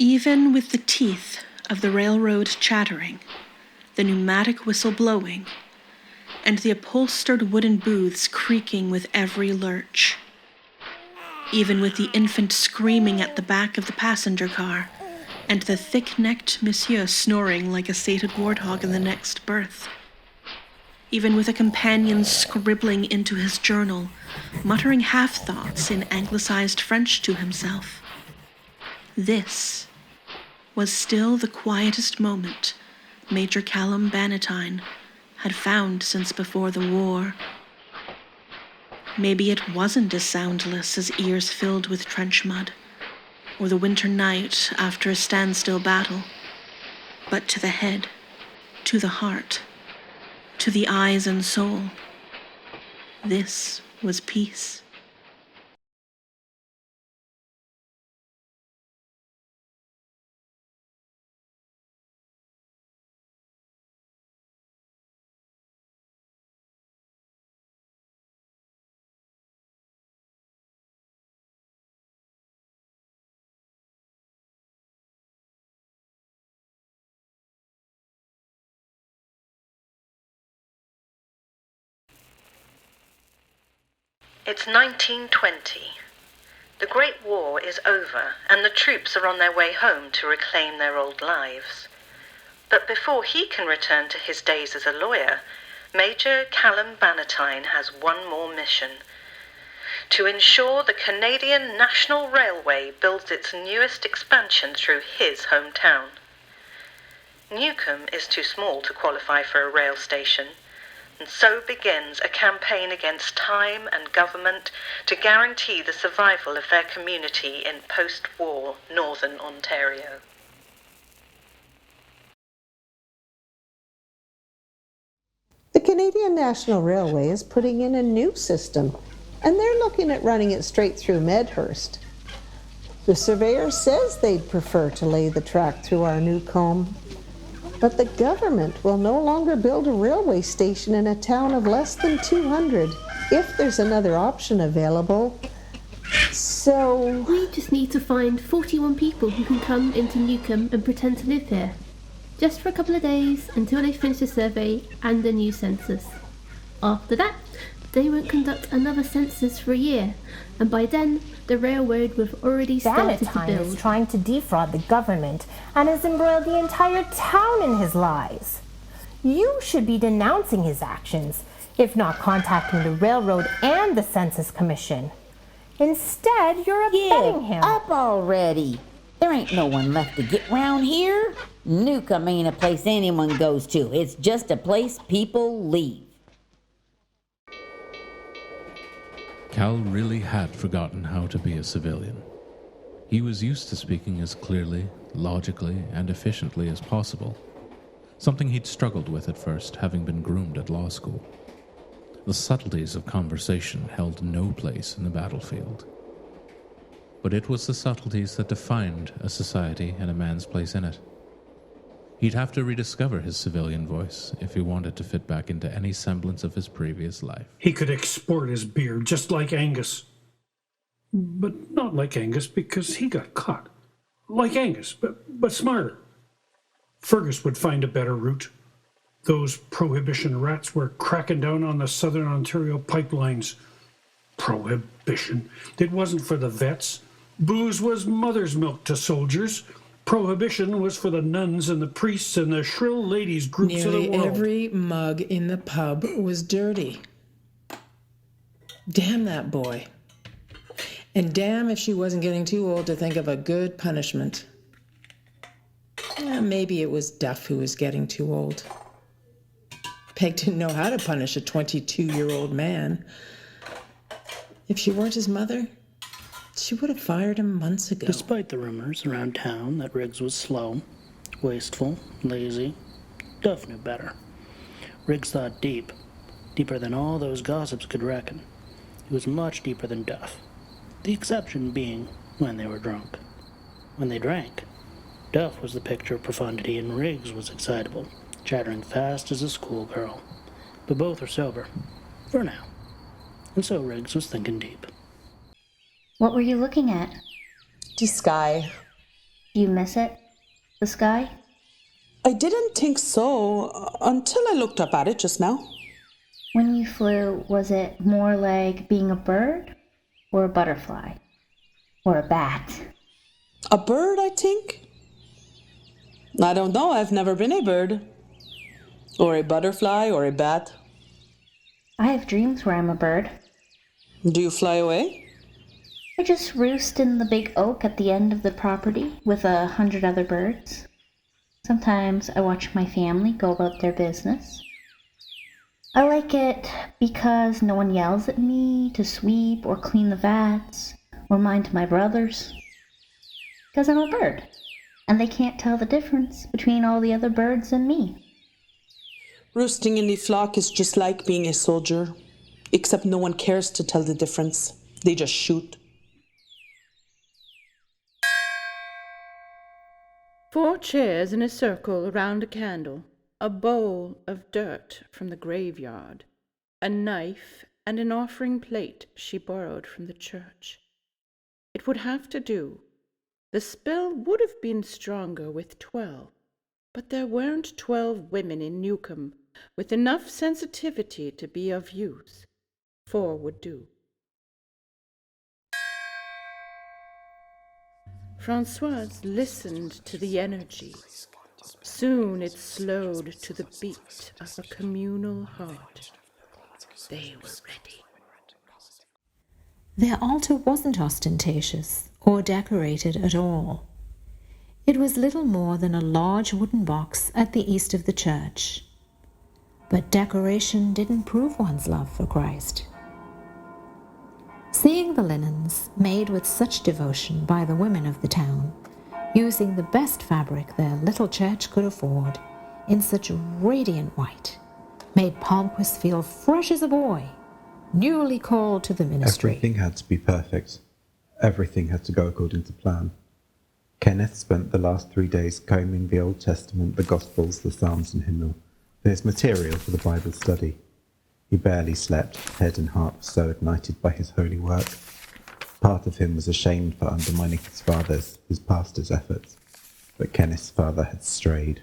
Even with the teeth of the railroad chattering, the pneumatic whistle blowing, and the upholstered wooden booths creaking with every lurch, even with the infant screaming at the back of the passenger car, and the thick-necked monsieur snoring like a sated warthog in the next berth, even with a companion scribbling into his journal, muttering half-thoughts in anglicized French to himself. This was still the quietest moment Major Callum Bannatyne had found since before the war. Maybe it wasn't as soundless as ears filled with trench mud, or the winter night after a standstill battle, but to the head, to the heart, to the eyes and soul, this was peace. It's 1920. The Great War is over, and the troops are on their way home to reclaim their old lives. But before he can return to his days as a lawyer, Major Callum Bannatyne has one more mission: to ensure the Canadian National Railway builds its newest expansion through his hometown. Newcombe is too small to qualify for a rail station, and so begins a campaign against time and government to guarantee the survival of their community in post-war Northern Ontario. The Canadian National Railway is putting in a new system, and they're looking at running it straight through Medhurst. The surveyor says they'd prefer to lay the track through our Newcombe, but the government will no longer build a railway station in a town of less than 200 if there's another option available. So we just need to find 41 people who can come into Newcombe and pretend to live here, just for a couple of days until they finish the survey and the new census. After that, they won't conduct another census for a year, and by then the railroad will have already started to Bannatyne build. is trying to defraud the government and has embroiled the entire town in his lies. You should be denouncing his actions, if not contacting the railroad and the Census Commission. Instead, you're abetting him. Up already. There ain't no one left to get round here. Newcombe ain't a place anyone goes to. It's just a place people leave. Cal really had forgotten how to be a civilian. He was used to speaking as clearly, logically, and efficiently as possible, something he'd struggled with at first, having been groomed at law school. The subtleties of conversation held no place in the battlefield. But it was the subtleties that defined a society and a man's place in it. He'd have to rediscover his civilian voice if he wanted to fit back into any semblance of his previous life. He could export his beer just like Angus. But not like Angus because he got caught. Like Angus, but smarter. Fergus would find a better route. Those prohibition rats were cracking down on the Southern Ontario pipelines. Prohibition. It wasn't for the vets. Booze was mother's milk to soldiers. Prohibition was for the nuns and the priests and the shrill ladies groups of the world. Nearly every mug in the pub was dirty. Damn that boy. And damn if she wasn't getting too old to think of a good punishment. Maybe it was Duff who was getting too old. Peg didn't know how to punish a 22-year-old man. If she weren't his mother, she would have fired him months ago. Despite the rumors around town that Riggs was slow, wasteful, lazy, Duff knew better. Riggs thought deep, deeper than all those gossips could reckon. He was much deeper than Duff, the exception being when they were drunk. When they drank, Duff was the picture of profundity and Riggs was excitable, chattering fast as a schoolgirl. But both are sober, for now. And so Riggs was thinking deep. What were you looking at? The sky. Do you miss it? The sky? I didn't think so until I looked up at it just now. When you flew, was it more like being a bird or a butterfly or a bat? A bird, I think. I don't know, I've never been a bird. Or a butterfly or a bat. I have dreams where I'm a bird. Do you fly away? I just roost in the big oak at the end of the property with 100 other birds. Sometimes I watch my family go about their business. I like it because no one yells at me to sweep or clean the vats or mind my brothers. Because I'm a bird, and they can't tell the difference between all the other birds and me. Roosting in the flock is just like being a soldier, except no one cares to tell the difference. They just shoot. 4 chairs in a circle around a candle, a bowl of dirt from the graveyard, a knife and an offering plate she borrowed from the church. It would have to do. The spell would have been stronger with 12, but there weren't 12 women in Newcombe with enough sensitivity to be of use. 4 would do. Francoise listened to the energy. Soon it slowed to the beat of a communal heart. They were ready. Their altar wasn't ostentatious or decorated at all. It was little more than a large wooden box at the east of the church. But decoration didn't prove one's love for Christ. Seeing the linens made with such devotion by the women of the town, using the best fabric their little church could afford, in such radiant white, made Palmquist feel fresh as a boy, newly called to the ministry. Everything had to be perfect. Everything had to go according to plan. Kenneth spent the last 3 days combing the Old Testament, the Gospels, the Psalms and hymnal, for his material for the Bible study. He barely slept, head and heart so ignited by his holy work. Part of him was ashamed for undermining his father's, his pastor's efforts, but Kenneth's father had strayed.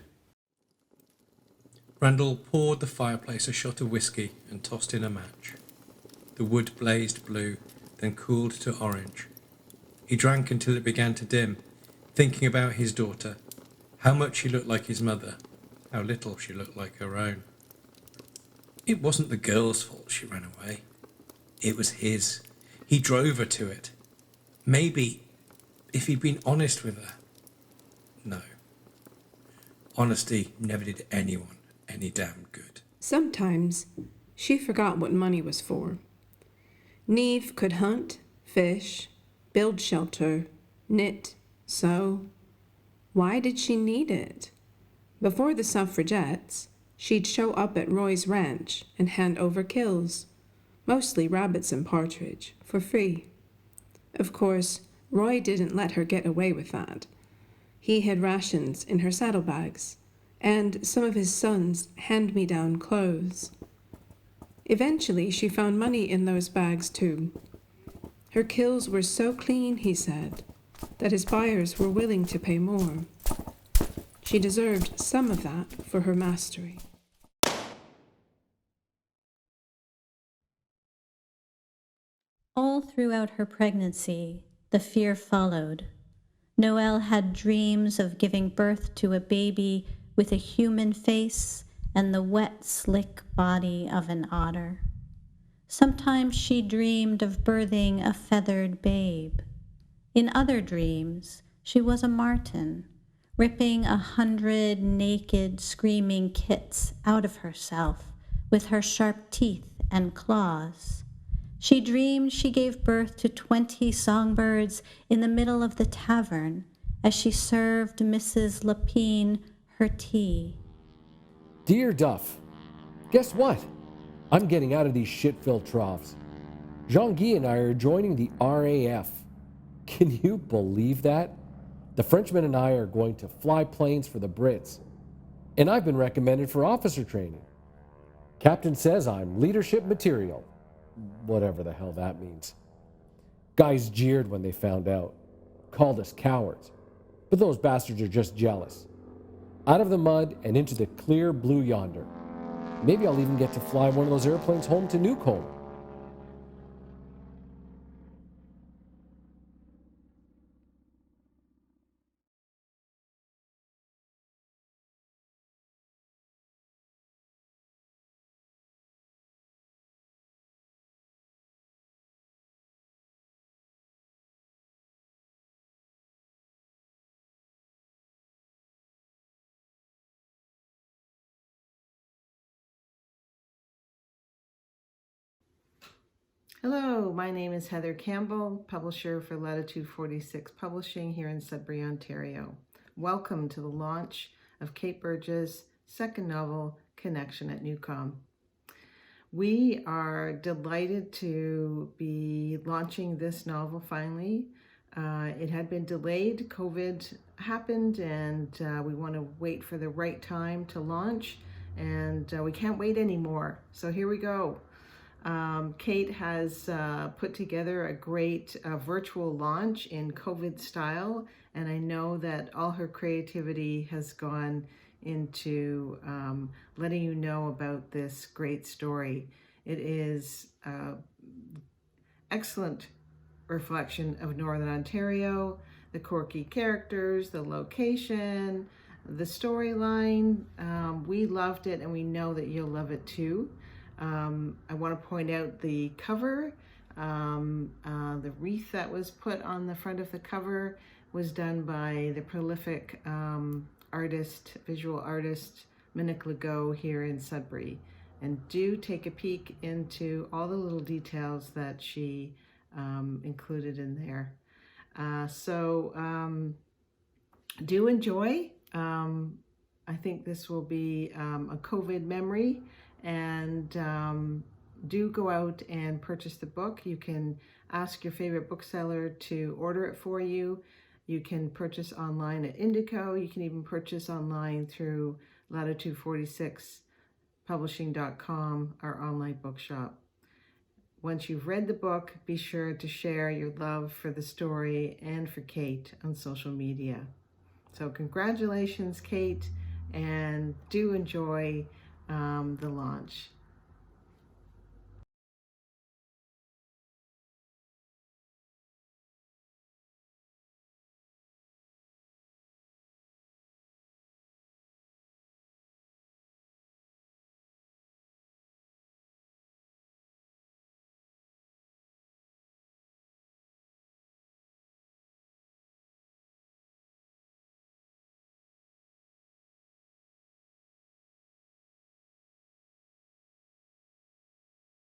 Randall poured the fireplace a shot of whiskey and tossed in a match. The wood blazed blue, then cooled to orange. He drank until it began to dim, thinking about his daughter, how much she looked like his mother, how little she looked like her own. It wasn't the girl's fault she ran away. It was his. He drove her to it. Maybe, if he'd been honest with her. No. Honesty never did anyone any damn good. Sometimes she forgot what money was for. Neve could hunt, fish, build shelter, knit, sew. Why did she need it? Before the suffragettes, she'd show up at Roy's ranch and hand over kills, mostly rabbits and partridge, for free. Of course, Roy didn't let her get away with that. He hid rations in her saddlebags, and some of his son's hand-me-down clothes. Eventually, she found money in those bags, too. Her kills were so clean, he said, that his buyers were willing to pay more. She deserved some of that for her mastery. All throughout her pregnancy, the fear followed. Noelle had dreams of giving birth to a baby with a human face and the wet, slick body of an otter. Sometimes she dreamed of birthing a feathered babe. In other dreams, she was a marten, ripping 100 naked, screaming kits out of herself with her sharp teeth and claws. She dreamed she gave birth to 20 songbirds in the middle of the tavern as she served Mrs. Lapine her tea. Dear Duff, guess what? I'm getting out of these shit-filled troughs. Jean-Guy and I are joining the RAF. Can you believe that? The Frenchman and I are going to fly planes for the Brits. And I've been recommended for officer training. Captain says I'm leadership material. Whatever the hell that means. Guys jeered when they found out. Called us cowards. But those bastards are just jealous. Out of the mud and into the clear blue yonder. Maybe I'll even get to fly one of those airplanes home to Newcombe. Hello, my name is Heather Campbell, publisher for Latitude 46 Publishing here in Sudbury, Ontario. Welcome to the launch of Kayt Burgess' second novel, Connection at Newcombe. We are delighted to be launching this novel finally. It had been delayed, COVID happened, and we want to wait for the right time to launch, and we can't wait anymore. So here we go. Kayt has put together a great virtual launch in COVID style, and I know that all her creativity has gone into letting you know about this great story. It is excellent reflection of Northern Ontario, the quirky characters, the location, the storyline. We loved it, and we know that you'll love it too. I want to point out the cover. The wreath that was put on the front of the cover was done by the prolific visual artist, Minnick Legault here in Sudbury. And do take a peek into all the little details that she included in there. Do enjoy. I think this will be a COVID memory. And do go out and purchase the book. You can ask your favorite bookseller to order it for you. You can purchase online at Indico. You can even purchase online through latitude46publishing.com, our online bookshop. Once you've read the book, be sure to share your love for the story and for Kayt on social media. So congratulations, Kayt, and do enjoy the launch.